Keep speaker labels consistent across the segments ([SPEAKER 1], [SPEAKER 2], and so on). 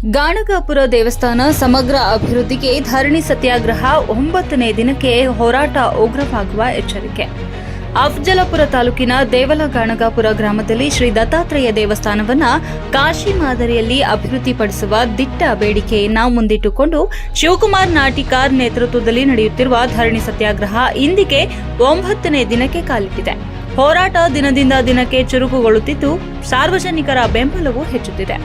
[SPEAKER 1] ಗಾಣಗಾಪುರ ದೇವಸ್ಥಾನ ಸಮಗ್ರ ಅಭಿವೃದ್ಧಿಗೆ ಧರಣಿ ಸತ್ಯಾಗ್ರಹ 9ನೇ ದಿನಕ್ಕೆ ಹೋರಾಟ ಉಗ್ರವಾಗುವ ಎಚ್ಚರಿಕೆ. ಅಫಜಲಪುರ ತಾಲೂಕಿನ ದೇವಲ ಗಾಣಗಾಪುರ ಗ್ರಾಮದಲ್ಲಿ ಶ್ರೀ ದತ್ತಾತ್ರೇಯ ದೇವಸ್ಥಾನವನ್ನು ಕಾಶಿ ಮಾದರಿಯಲ್ಲಿ ಅಭಿವೃದ್ಧಿಪಡಿಸುವ ದಿಟ್ಟ ಬೇಡಿಕೆಯನ್ನು ಮುಂದಿಟ್ಟುಕೊಂಡು ಶಿವಕುಮಾರ್ ನಾಟಿಕಾರ್ ನೇತೃತ್ವದಲ್ಲಿ ನಡೆಯುತ್ತಿರುವ ಧರಣಿ ಸತ್ಯಾಗ್ರಹ ಇಂದಿಗೆ 9ನೇ ದಿನಕ್ಕೆ ಕಾಲಿಟ್ಟಿದೆ. ಹೋರಾಟ ದಿನದಿಂದ ದಿನಕ್ಕೆ ಚುರುಕುಗೊಳ್ಳುತ್ತಿದ್ದು ಸಾರ್ವಜನಿಕರ ಬೆಂಬಲವೂ ಹೆಚ್ಚುತ್ತಿದೆ.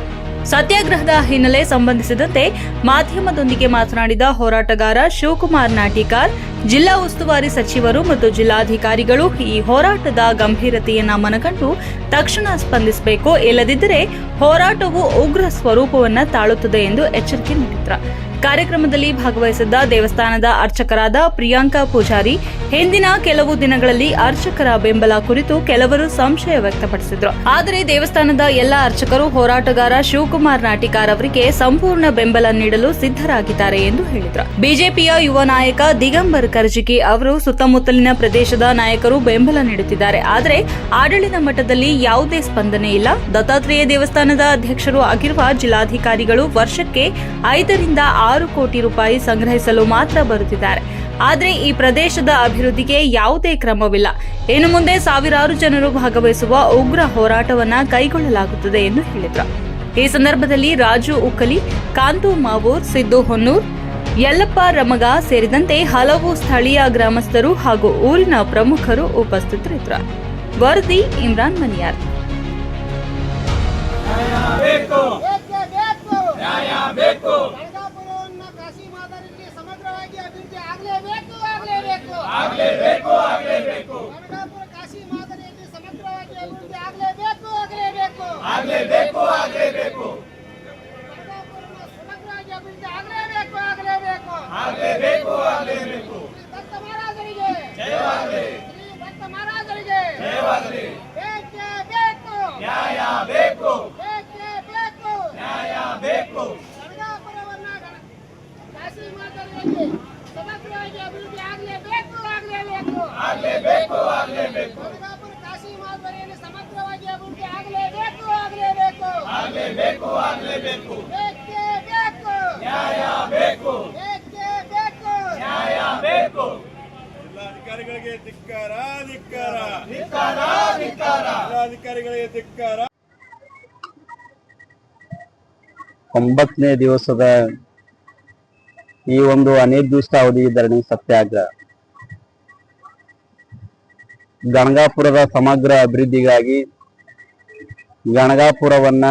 [SPEAKER 1] ಸತ್ಯಾಗ್ರಹದ ಹಿನ್ನೆಲೆ ಸಂಬಂಧಿಸಿದಂತೆ ಮಾಧ್ಯಮದೊಂದಿಗೆ ಮಾತನಾಡಿದ ಹೋರಾಟಗಾರ ಶಿವಕುಮಾರ್ ನಾಟಿಕಾರ್, ಜಿಲ್ಲಾ ಉಸ್ತುವಾರಿ ಸಚಿವರು ಮತ್ತು ಜಿಲ್ಲಾಧಿಕಾರಿಗಳು ಈ ಹೋರಾಟದ ಗಂಭೀರತೆಯನ್ನ ಮನಗಂಡು ತಕ್ಷಣ ಸ್ಪಂದಿಸಬೇಕು, ಇಲ್ಲದಿದ್ದರೆ ಹೋರಾಟವು ಉಗ್ರ ಸ್ವರೂಪವನ್ನು ತಾಳುತ್ತದೆ ಎಂದು ಎಚ್ಚರಿಕೆ ನೀಡಿದರು. ಕಾರ್ಯಕ್ರಮದಲ್ಲಿ ಭಾಗವಹಿಸಿದ್ದ ದೇವಸ್ಥಾನದ ಅರ್ಚಕರಾದ ಪ್ರಿಯಾಂಕಾ ಪೂಜಾರಿ, ಹಿಂದಿನ ಕೆಲವು ದಿನಗಳಲ್ಲಿ ಅರ್ಚಕರ ಬೆಂಬಲ ಕುರಿತು ಕೆಲವರು ಸಂಶಯ ವ್ಯಕ್ತಪಡಿಸಿದ್ರು. ಆದರೆ ದೇವಸ್ಥಾನದ ಎಲ್ಲ ಅರ್ಚಕರು ಹೋರಾಟಗಾರ ಶಿವಕುಮಾರ್ ನಾಟಿಕಾರ್ ಅವರಿಗೆ ಸಂಪೂರ್ಣ ಬೆಂಬಲ ನೀಡಲು ಸಿದ್ಧರಾಗಿದ್ದಾರೆ ಎಂದು ಹೇಳಿದರು. ಬಿಜೆಪಿಯ ಯುವ ನಾಯಕ ದಿಗಂಬರ್ ಕರ್ಜಿಗಿ ಅವರು ಸುತ್ತಮುತ್ತಲಿನ ಪ್ರದೇಶದ ನಾಯಕರು ಬೆಂಬಲ ನೀಡುತ್ತಿದ್ದಾರೆ, ಆದರೆ ಆಡಳಿತ ಮಟ್ಟದಲ್ಲಿ ಯಾವುದೇ ಸ್ಪಂದನೆ ಇಲ್ಲ. ದತ್ತಾತ್ರೇಯ ದೇವಸ್ಥಾನದ ಅಧ್ಯಕ್ಷರು ಆಗಿರುವ ಜಿಲ್ಲಾಧಿಕಾರಿಗಳು ವರ್ಷಕ್ಕೆ 5 ರಿಂದ 6 ಕೋಟಿ ರೂಪಾಯಿ ಸಂಗ್ರಹಿಸಲು ಮಾತ್ರ ಬರುತ್ತಿದ್ದಾರೆ, ಆದರೆ ಈ ಪ್ರದೇಶದ ಅಭಿವೃದ್ಧಿಗೆ ಯಾವುದೇ ಕ್ರಮವಿಲ್ಲ. ಇನ್ನು ಮುಂದೆ ಸಾವಿರಾರು ಜನರು ಭಾಗವಹಿಸುವ ಉಗ್ರ ಹೋರಾಟವನ್ನು ಕೈಗೊಳ್ಳಲಾಗುತ್ತದೆ ಎಂದು ಹೇಳಿದರು. ಈ ಸಂದರ್ಭದಲ್ಲಿ ರಾಜು ಉಕ್ಕಲಿ, ಕಾಂತು ಮಾವೂರ್, ಸಿದ್ದು ಹೊನ್ನೂರ್, ಯಲ್ಲಪ್ಪ ರಮಗ ಸೇರಿದಂತೆ ಹಲವು ಸ್ಥಳೀಯ ಗ್ರಾಮಸ್ಥರು ಹಾಗೂ ಊರಿನ ಪ್ರಮುಖರು ಉಪಸ್ಥಿತರಿದ್ದರು. ವರದಿ ಇಮ್ರಾನ್ ಮನಿಯಾರ್.
[SPEAKER 2] ಜಿಲ್ಲಾಧಿಕಾರಿಗಳಿಗೆ ಧಿಕ್ಕಾರ, ಧಿಕ್ಕಾರ, ಜಿಲ್ಲಾಧಿಕಾರಿಗಳಿಗೆ ಧಿಕ್ಕಾರ.
[SPEAKER 3] 9ನೇ ದಿವಸದ ಈ ಒಂದು ಅನಿರ್ದಿಷ್ಟಾವಧಿ ಧರಣಿ ಸತ್ಯಾಗ್ರಹ ಗಣಗಾಪುರದ ಸಮಗ್ರ ಅಭಿವೃದ್ಧಿಗಾಗಿ ಗಣಗಾಪುರವನ್ನ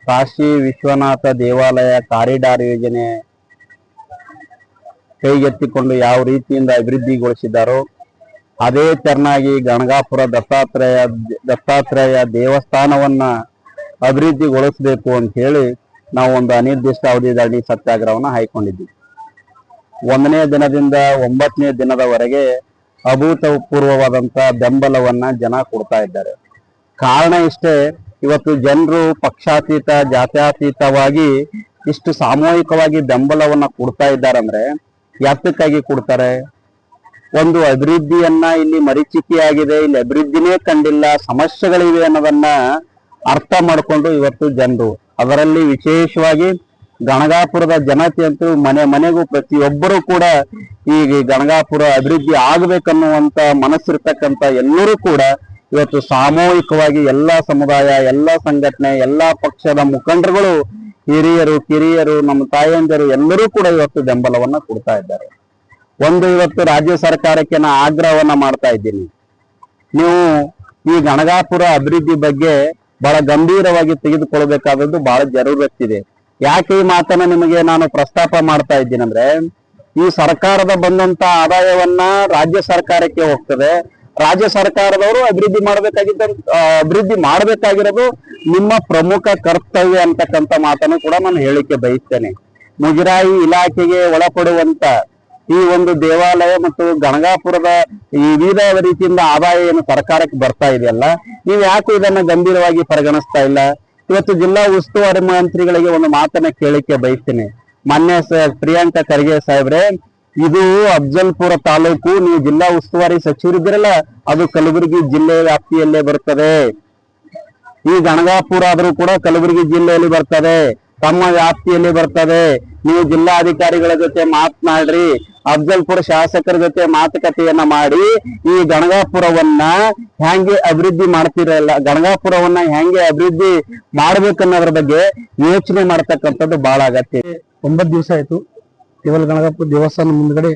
[SPEAKER 3] ಕಾಶಿ ವಿಶ್ವನಾಥ ದೇವಾಲಯ ಕಾರಿಡಾರ್ ಯೋಜನೆ ಕೈಗೆತ್ತಿಕೊಂಡು ಯಾವ ರೀತಿಯಿಂದ ಅಭಿವೃದ್ಧಿಗೊಳಿಸಿದ್ದಾರೋ ಅದೇ ತೆರನಾಗಿ ಗಣಗಾಪುರ ದತ್ತಾತ್ರೇಯ ದೇವಸ್ಥಾನವನ್ನ ಅಭಿವೃದ್ಧಿಗೊಳಿಸಬೇಕು ಅಂತ ಹೇಳಿ ನಾವು ಒಂದು ಅನಿರ್ದಿಷ್ಟಾವಧಿ ಧರಣಿ ಸತ್ಯಾಗ್ರಹವನ್ನು ಹಾಕಿಕೊಂಡಿದ್ವಿ. 1ನೇ ದಿನದಿಂದ 9ನೇ ದಿನದವರೆಗೆ ಅಭೂತಪೂರ್ವವಾದಂತಹ ಬೆಂಬಲವನ್ನ ಜನ ಕೊಡ್ತಾ ಇದ್ದಾರೆ. ಕಾರಣ ಇಷ್ಟೇ, ಇವತ್ತು ಜನರು ಪಕ್ಷಾತೀತ ಜಾತ್ಯಾತೀತವಾಗಿ ಇಷ್ಟು ಸಾಮೂಹಿಕವಾಗಿ ಬೆಂಬಲವನ್ನ ಕೊಡ್ತಾ ಇದ್ದಾರೆ ಅಂದ್ರೆ ಯಾತಕ್ಕಾಗಿ ಕೊಡ್ತಾರೆ? ಒಂದು ಅಭಿವೃದ್ಧಿಯನ್ನ ಇಲ್ಲಿ ಮರೀಚಿಕೆಯಾಗಿದೆ, ಇಲ್ಲಿ ಅಭಿವೃದ್ಧಿನೇ ಕಂಡಿಲ್ಲ, ಸಮಸ್ಯೆಗಳಿವೆ ಅನ್ನೋದನ್ನ ಅರ್ಥ ಮಾಡಿಕೊಂಡು ಇವತ್ತು ಜನರು, ಅದರಲ್ಲಿ ವಿಶೇಷವಾಗಿ ಗಣಗಾಪುರದ ಜನತೆ ಅಂತೂ ಮನೆ ಮನೆಗೂ ಪ್ರತಿಯೊಬ್ಬರು ಕೂಡ ಈ ಗಣಗಾಪುರ ಅಭಿವೃದ್ಧಿ ಆಗಬೇಕನ್ನುವಂತ ಮನಸ್ಸಿರ್ತಕ್ಕಂಥ ಎಲ್ಲರೂ ಕೂಡ ಇವತ್ತು ಸಾಮೂಹಿಕವಾಗಿ ಎಲ್ಲಾ ಸಮುದಾಯ, ಎಲ್ಲಾ ಸಂಘಟನೆ, ಎಲ್ಲಾ ಪಕ್ಷದ ಮುಖಂಡರುಗಳು, ಹಿರಿಯರು, ಕಿರಿಯರು, ನಮ್ಮ ತಾಯಂದಿರು ಎಲ್ಲರೂ ಕೂಡ ಇವತ್ತು ಬೆಂಬಲವನ್ನ ಕೊಡ್ತಾ ಇದ್ದಾರೆ. ಇವತ್ತು ರಾಜ್ಯ ಸರ್ಕಾರಕ್ಕೆ ನಾ ಆಗ್ರಹವನ್ನ ಮಾಡ್ತಾ ಇದ್ದೀನಿ, ನೀವು ಈ ಗಣಗಾಪುರ ಅಭಿವೃದ್ಧಿ ಬಗ್ಗೆ ಬಹಳ ಗಂಭೀರವಾಗಿ ತೆಗೆದುಕೊಳ್ಬೇಕಾದದ್ದು ಬಹಳ ಜರೂರತ್ತಿದೆ. ಯಾಕೆ ಈ ಮಾತನ್ನ ನಿಮಗೆ ನಾನು ಪ್ರಸ್ತಾಪ ಮಾಡ್ತಾ ಇದ್ದೀನಿ ಅಂದ್ರೆ, ಈ ಸರ್ಕಾರದ ಬಂದಂತ ಆದಾಯವನ್ನ ರಾಜ್ಯ ಸರ್ಕಾರಕ್ಕೆ ಹೋಗ್ತದೆ. ರಾಜ್ಯ ಸರ್ಕಾರದವರು ಅಭಿವೃದ್ಧಿ ಮಾಡಬೇಕಾಗಿರೋದು ನಿಮ್ಮ ಪ್ರಮುಖ ಕರ್ತವ್ಯ ಅಂತಕ್ಕಂಥ ಮಾತನ್ನು ಕೂಡ ನಾನು ಹೇಳಿಕೆ ಬಯಸ್ತೇನೆ. ಮುಜರಾಯಿ ಇಲಾಖೆಗೆ ಒಳಪಡುವಂತ ಈ ಒಂದು ದೇವಾಲಯ ಮತ್ತು ಗಣಗಾಪುರದ ಈ ವಿವಿಧ ರೀತಿಯಿಂದ ಆದಾಯ ಏನು ಸರ್ಕಾರಕ್ಕೆ ಬರ್ತಾ ಇದೆಯಲ್ಲ, ನೀವು ಯಾಕೆ ಇದನ್ನ ಗಂಭೀರವಾಗಿ ಪರಿಗಣಿಸ್ತಾ ಇಲ್ಲ? ಇವತ್ತು ಜಿಲ್ಲಾ ಉಸ್ತುವಾರಿ ಮಂತ್ರಿಗಳಿಗೆ ಒಂದು ಮಾತನ್ನ ಕೇಳಿಕೆ ಬಯಸ್ತೇನೆ. ಮಾನ್ಯ ಪ್ರಿಯಾಂಕಾ ಖರ್ಗೆ ಸಾಹೇಬ್ರೆ, ಇದು ಅಫಜಲ್ಪುರ ತಾಲೂಕು, ನೀವು ಜಿಲ್ಲಾ ಉಸ್ತುವಾರಿ ಸಚಿವರಿದ್ದೀರಲ್ಲ, ಅದು ಕಲಬುರಗಿ ಜಿಲ್ಲೆ ವ್ಯಾಪ್ತಿಯಲ್ಲೇ ಬರ್ತದೆ. ಈ ಗಣಗಾಪುರ ಆದ್ರೂ ಕೂಡ ಕಲಬುರಗಿ ಜಿಲ್ಲೆಯಲ್ಲಿ ಬರ್ತದೆ. ತಮ್ಮ ವ್ಯಾಪ್ತಿಯಲ್ಲಿ ಬರ್ತದೆ. ನೀವು ಜಿಲ್ಲಾಧಿಕಾರಿಗಳ ಜೊತೆ ಮಾತನಾಡ್ರಿ, ಅಫ್ಜಲ್ಪುರ ಶಾಸಕರ ಜೊತೆ ಮಾತುಕತೆಯನ್ನ ಮಾಡಿ ಈ ಗಣಗಾಪುರವನ್ನ ಹೆಂಗೆ ಅಭಿವೃದ್ಧಿ ಮಾಡ್ತಿರಲ್ಲ, ಗಣಗಾಪುರವನ್ನ ಹೆಂಗೆ ಅಭಿವೃದ್ಧಿ ಮಾಡ್ಬೇಕನ್ನೋದ್ರ ಬಗ್ಗೆ ಯೋಚನೆ ಮಾಡ್ತಕ್ಕಂಥದ್ದು ಬಹಳ ಅಗತ್ಯ.
[SPEAKER 4] 9 ದಿವಸ ಆಯ್ತು ದೇವಲ ಗಣಗಾಪುರ ದೇವಸ್ಥಾನ ಮುಂದ್ಗಡೆ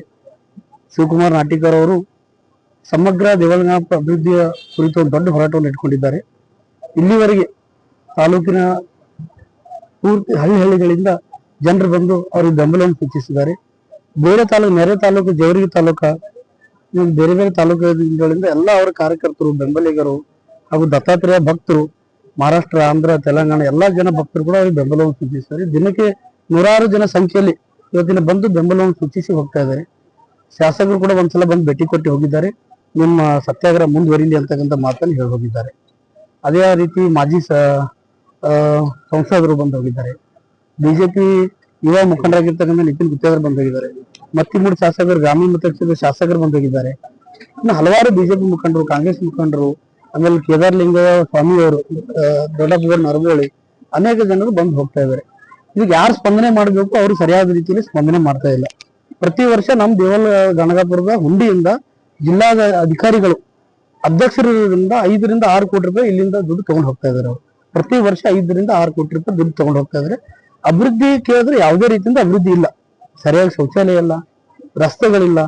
[SPEAKER 4] ಶಿವಕುಮಾರ್ ನಾಟಿಕರ್ ಅವರು ಸಮಗ್ರ ದೇವಲ ಗಣಪ ಅಭಿವೃದ್ಧಿಯ ಕುರಿತು ಒಂದು ದೊಡ್ಡ ಹೋರಾಟವನ್ನು ಇಟ್ಕೊಂಡಿದ್ದಾರೆ. ಇಲ್ಲಿವರೆಗೆ ತಾಲೂಕಿನ ಪೂರ್ತಿ ಹಳ್ಳಿಗಳಿಂದ ಜನರು ಬಂದು ಅವರಿಗೆ ಬೆಂಬಲವನ್ನು ಸೂಚಿಸಿದ್ದಾರೆ. ಬೇರೆ ತಾಲೂಕು, ನೆರೆ ತಾಲೂಕು, ಜೇವರ್ಗಿ ತಾಲೂಕ, ಬೇರೆ ಬೇರೆ ತಾಲೂಕುಗಳಿಂದ ಎಲ್ಲ ಅವರ ಕಾರ್ಯಕರ್ತರು, ಬೆಂಬಲಿಗರು ಹಾಗೂ ದತ್ತಾತ್ರೇಯ ಭಕ್ತರು, ಮಹಾರಾಷ್ಟ್ರ, ಆಂಧ್ರ, ತೆಲಂಗಾಣ ಎಲ್ಲಾ ಜನ ಭಕ್ತರು ಕೂಡ ಅವರಿಗೆ ಬೆಂಬಲವನ್ನು ಸೂಚಿಸಿದ್ದಾರೆ. ದಿನಕ್ಕೆ ನೂರಾರು ಜನ ಸಂಖ್ಯೆಯಲ್ಲಿ ಇವತ್ತಿನ ಬಂದು ಬೆಂಬಲವನ್ನು ಸೂಚಿಸಿ ಹೋಗ್ತಾ ಇದ್ದಾರೆ. ಶಾಸಕರು ಕೂಡ ಒಂದ್ಸಲ ಬಂದು ಭೇಟಿ ಕೊಟ್ಟು ಹೋಗಿದ್ದಾರೆ. ನಿಮ್ಮ ಸತ್ಯಾಗ್ರಹ ಮುಂದುವರಿಲಿ ಅಂತಕ್ಕಂಥ ಮಾತನ್ನು ಹೇಳಿ ಹೋಗಿದ್ದಾರೆ. ಅದೇ ರೀತಿ ಮಾಜಿ ಸಂಸದರು ಬಂದು ಹೋಗಿದ್ದಾರೆ. ಬಿಜೆಪಿ ಯುವ ಮುಖಂಡರಾಗಿರ್ತಕ್ಕಂಥ ನಿತಿನ್ ಗುತ್ತೇದಾರ್ ಬಂದು ಹೋಗಿದ್ದಾರೆ. ಮತ್ತಿಮೂರು ಶಾಸಕರು, ಗ್ರಾಮೀಣ ಮತಕ್ಷೇತ್ರದ ಶಾಸಕರು ಬಂದು ಹೋಗಿದ್ದಾರೆ. ಇನ್ನು ಹಲವಾರು ಬಿಜೆಪಿ ಮುಖಂಡರು, ಕಾಂಗ್ರೆಸ್ ಮುಖಂಡರು, ಆಮೇಲೆ ಕೇದಾರಲಿಂಗಯ್ಯ ಸ್ವಾಮಿ ಅವರು, ದೊಡ್ಡಪ್ಪಗೌಡ ನರಗೋಳಿ, ಅನೇಕ ಜನರು ಬಂದು ಹೋಗ್ತಾ ಇದ್ದಾರೆ. ಇದಕ್ಕೆ ಯಾರು ಸ್ಪಂದನೆ ಮಾಡಬೇಕು ಅವರು ಸರಿಯಾದ ರೀತಿಯಲ್ಲಿ ಸ್ಪಂದನೆ ಮಾಡ್ತಾ ಇಲ್ಲ. ಪ್ರತಿ ವರ್ಷ ನಮ್ಮ ದೇವಲ ಗಣಗಾಪುರದ ಹುಂಡಿಯಿಂದ ಜಿಲ್ಲಾ ಅಧಿಕಾರಿಗಳು ಅಧ್ಯಕ್ಷರಿಂದ 5 ರಿಂದ 6 ಕೋಟಿ ರೂಪಾಯಿ ಇಲ್ಲಿಂದ ದುಡ್ಡು ತಗೊಂಡು ಹೋಗ್ತಾ ಇದ್ದಾರೆ. ಅವರು ಪ್ರತಿ ವರ್ಷ 5 ರಿಂದ 6 ಕೋಟಿ ರೂಪಾಯಿ ದುಡ್ಡು ತಗೊಂಡು ಹೋಗ್ತಾ ಇದ್ದಾರೆ. ಅಭಿವೃದ್ಧಿ ಕೇಳಿದ್ರೆ ಯಾವುದೇ ರೀತಿಯಿಂದ ಅಭಿವೃದ್ಧಿ ಇಲ್ಲ. ಸರಿಯಾಗಿ ಶೌಚಾಲಯ ಇಲ್ಲ, ರಸ್ತೆಗಳಿಲ್ಲ,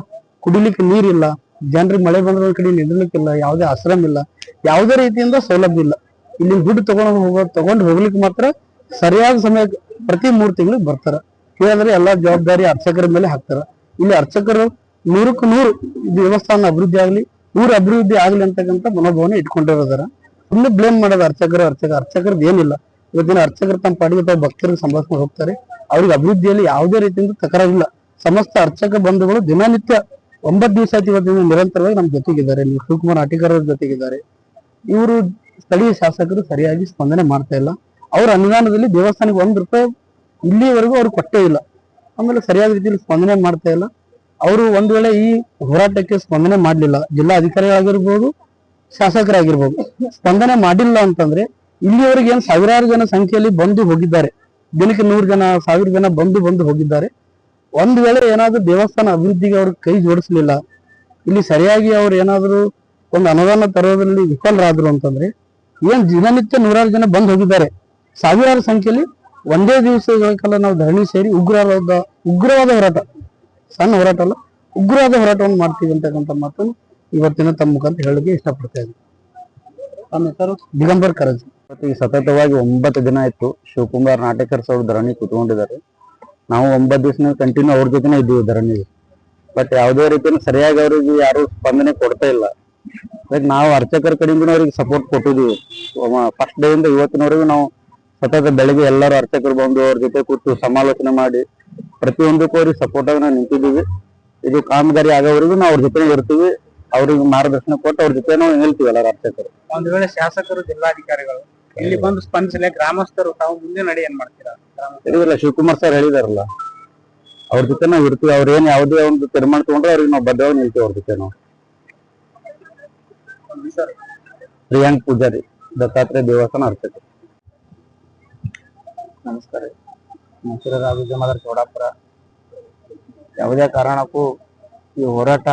[SPEAKER 4] ಕುಡಿಲಿಕ್ಕೆ ನೀರಿಲ್ಲ, ಜನರಿಗೆ ಮಳೆ ಬಂದ್ರ ಕಡೆ ನಿಲ್ಲಲಿಕ್ಕಿಲ್ಲ, ಯಾವುದೇ ಆಶ್ರಮ ಇಲ್ಲ, ಯಾವುದೇ ರೀತಿಯಿಂದ ಸೌಲಭ್ಯ ಇಲ್ಲ. ಇಲ್ಲಿ ದುಡ್ಡು ತಗೊಂಡು ಹೋಗ್ಲಿಕ್ಕೆ ಮಾತ್ರ ಸರಿಯಾದ ಸಮಯಕ್ಕೆ ಪ್ರತಿ 3 ತಿಂಗಳಿಗೆ ಬರ್ತಾರ. ಏನಂದ್ರೆ ಎಲ್ಲಾ ಜವಾಬ್ದಾರಿ ಅರ್ಚಕರ ಮೇಲೆ ಹಾಕ್ತಾರ. ಇಲ್ಲಿ ಅರ್ಚಕರು 100ಕ್ಕೆ 100 ದೇವಸ್ಥಾನ ಅಭಿವೃದ್ಧಿ ಆಗ್ಲಿ, ಊರ ಅಭಿವೃದ್ಧಿ ಆಗ್ಲಿ ಅಂತಕ್ಕಂಥ ಮನೋಭಾವನೆ ಇಟ್ಕೊಂಡಿರೋದಾರ. ಸುಮ್ಮನೆ ಬ್ಲೇಮ್ ಮಾಡೋದು ಅರ್ಚಕರದ್ದು ಏನಿಲ್ಲ. ಇವತ್ತಿನ ಅರ್ಚಕರು ತಮ್ಮ ಪಾಡಿಗೆ ತಾವು ಭಕ್ತರಿಗೆ ಸಂಭಾಷಣೆ ಹೋಗ್ತಾರೆ. ಅವ್ರಿಗೆ ಅಭಿವೃದ್ಧಿಯಲ್ಲಿ ಯಾವುದೇ ರೀತಿಯಿಂದ ತಕರಾರಿಲ್ಲ. ಸಮಸ್ತ ಅರ್ಚಕ ಬಂಧುಗಳು ದಿನನಿತ್ಯ 9 ದಿವಸ ಆಯ್ತು ಇವತ್ತಿನ ನಿರಂತರವಾಗಿ ನಮ್ಮ ಜೊತೆಗಿದ್ದಾರೆ. ನೀವು ಶಿವಕುಮಾರ್ ನಾಟಿಕರ್ ಅವ್ರ ಜೊತೆಗಿದ್ದಾರೆ. ಇವರು ಸ್ಥಳೀಯ ಶಾಸಕರು ಸರಿಯಾಗಿ ಸ್ಪಂದನೆ ಮಾಡ್ತಾ ಇಲ್ಲ. ಅವ್ರ ಅನುದಾನದಲ್ಲಿ ದೇವಸ್ಥಾನಕ್ಕೆ 1 ರೂಪಾಯಿ ಇಲ್ಲಿವರೆಗೂ ಅವ್ರು ಕೊಟ್ಟೇ ಇಲ್ಲ. ಆಮೇಲೆ ಸರಿಯಾದ ರೀತಿಯಲ್ಲಿ ಸ್ಪಂದನೆ ಮಾಡ್ತಾ ಇಲ್ಲ. ಅವರು ಒಂದ್ ವೇಳೆ ಈ ಹೋರಾಟಕ್ಕೆ ಸ್ಪಂದನೆ ಮಾಡ್ಲಿಲ್ಲ, ಜಿಲ್ಲಾ ಅಧಿಕಾರಿಗಳಾಗಿರ್ಬೋದು, ಶಾಸಕರಾಗಿರ್ಬೋದು, ಸ್ಪಂದನೆ ಮಾಡಿಲ್ಲ ಅಂತಂದ್ರೆ ಇಲ್ಲಿವರೆಗೆ ಏನ್ ಸಾವಿರಾರು ಜನ ಸಂಖ್ಯೆಯಲ್ಲಿ ಬಂದು ಹೋಗಿದ್ದಾರೆ. ದಿನಕ್ಕೆ 100 ಜನ, 1000 ಜನ ಬಂದು ಹೋಗಿದ್ದಾರೆ. ಒಂದ್ ವೇಳೆ ಏನಾದ್ರು ದೇವಸ್ಥಾನ ಅಭಿವೃದ್ಧಿಗೆ ಅವ್ರ ಕೈ ಜೋಡಿಸ್ಲಿಲ್ಲ, ಇಲ್ಲಿ ಸರಿಯಾಗಿ ಅವ್ರು ಏನಾದ್ರು ಒಂದು ಅನುದಾನ ತರೋದ್ರಲ್ಲಿ ವಿಫಲರಾದ್ರು ಅಂತಂದ್ರೆ ಏನ್ ದಿನನಿತ್ಯ 100 ಜನ ಬಂದು ಹೋಗಿದ್ದಾರೆ. ಸಾವಿರಾರು ಸಂಖ್ಯೆಯಲ್ಲಿ ಒಂದೇ ದಿವಸಗಳ ಕಾಲ ನಾವು ಧರಣಿ ಸೇರಿ ಉಗ್ರವಾದ ಹೋರಾಟ, ಸಣ್ಣ ಹೋರಾಟ ಅಲ್ಲ, ಉಗ್ರವಾದ ಹೋರಾಟವನ್ನು ಮಾಡ್ತೀವಿ ಅಂತಕ್ಕಂಥ ಮಾತನ್ನು ಇವತ್ತಿನ ತಮ್ಮ ಮುಖಾಂತರ ಹೇಳಲಿಕ್ಕೆ ಇಷ್ಟಪಡ್ತಾ ಇದ್ದೀನಿ. ನನ್ನ ಹೆಸರು ದಿಗಂಬರ್ ಕರಜ್.
[SPEAKER 3] ಈಗ ಸತತವಾಗಿ 9 ದಿನ ಆಯ್ತು ಶಿವಕುಮಾರ್ ನಾಟಕರ್ ಅವರು ಧರಣಿ ಕುತ್ಕೊಂಡಿದ್ದಾರೆ. ನಾವು 9 ದಿವಸ ಕಂಟಿನ್ಯೂ ಅವ್ರ ಜೊತೆನೇ ಇದ್ದೀವಿ ಧರಣಿಗೆ. ಬಟ್ ಯಾವುದೇ ರೀತಿಯ ಸರಿಯಾಗಿ ಅವ್ರಿಗೆ ಯಾರು ಸ್ಪಂದನೆ ಕೊಡ್ತಾ ಇಲ್ಲ. ನಾವು ಅರ್ಚಕರ ಕಡೆಯಿಂದ ಅವ್ರಿಗೆ ಸಪೋರ್ಟ್ ಕೊಟ್ಟಿದ್ದೀವಿ. ಫಸ್ಟ್ ಡೇ ಇಂದ ಇವತ್ತಿನವರೆಗೂ ನಾವು ಸತತ ಬೆಳಿಗ್ಗೆ ಎಲ್ಲರೂ ಅರ್ಚಕರು ಬಂದು ಅವ್ರ ಜೊತೆ ಕೂತು ಸಮಾಲೋಚನೆ ಮಾಡಿ ಪ್ರತಿಯೊಂದಕ್ಕೂ ಅವ್ರಿಗೆ ಸಪೋರ್ಟ್ ಆಗಿ ನಾವು ನಿಂತಿದ್ದೀವಿ. ಇದು ಕಾಮಗಾರಿ ಆಗೋವರೆಗೂ ನಾವು ಅವ್ರ ಜೊತೆ ಇರ್ತೀವಿ. ಅವ್ರಿಗೆ ಮಾರ್ಗದರ್ಶನ ಕೊಟ್ಟು ಅವ್ರ ಜೊತೆ ನಾವು ಹೇಳ್ತೀವಿ ಎಲ್ಲರೂ ಅರ್ಚಕರು.
[SPEAKER 4] ಒಂದ್ ವೇಳೆ ಶಾಸಕರು, ಜಿಲ್ಲಾಧಿಕಾರಿಗಳು ಇಲ್ಲಿ ಬಂದು ಸ್ಪಂದಿಸಲಿ, ಗ್ರಾಮಸ್ಥರು ತಾವು ಮುಂದೆ ನಡೆ ಏನ್ ಮಾಡ್ತೀರಾ?
[SPEAKER 3] ಇಲ್ಲ, ಶಿವಕುಮಾರ್ ಸರ್ ಹೇಳಿದಾರಲ್ಲ, ಅವ್ರ ಜೊತೆ ನಾವು ಇರ್ತೀವಿ. ಅವ್ರ ಏನ್ ಯಾವುದೇ ಒಂದು ತೀರ್ಮಾನ ತಗೊಂಡ್ರೆ ಅವ್ರಿಗೆ ನಾವು ಬದ್ಧವಾಗಿ ನಿಲ್ತೀವಿ ಅವ್ರ ಜೊತೆ. ನಾವು ಪ್ರಿಯಾಂಕ್ ಪೂಜಾರಿ, ದತ್ತಾತ್ರೇಯ ದೇವಸ್ಥಾನ ಅರ್ಚಕರು.
[SPEAKER 4] ನಮಸ್ಕಾರ. ಹೆಸರು ರಾಘವೇಂದ್ರ ಚೌಡಾಪುರ. ಯಾವುದೇ ಕಾರಣಕ್ಕೂ ಈ ಹೋರಾಟ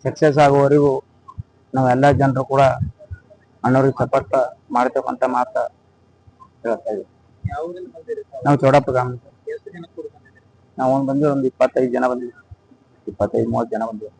[SPEAKER 4] ಸಕ್ಸಸ್ ಆಗುವವರೆಗೂ ನಾವೆಲ್ಲ ಜನರು ಕೂಡ ಅಣ್ಣವ್ರಿಗೆ ಸಪೋರ್ಟ್ ಮಾಡ್ತಕ್ಕಂಥ ಮಾತ ಹೇಳ್ತಾ ಇದ್ದೀವಿ. ನಾವು ಚೌಡಾಪುರ ಗ್ರಾಮ. ನಾವು ಬಂದು ಒಂದು 25 ಜನ ಬಂದಿದ್ವಿ, 25-30 ಜನ ಬಂದಿವಿ.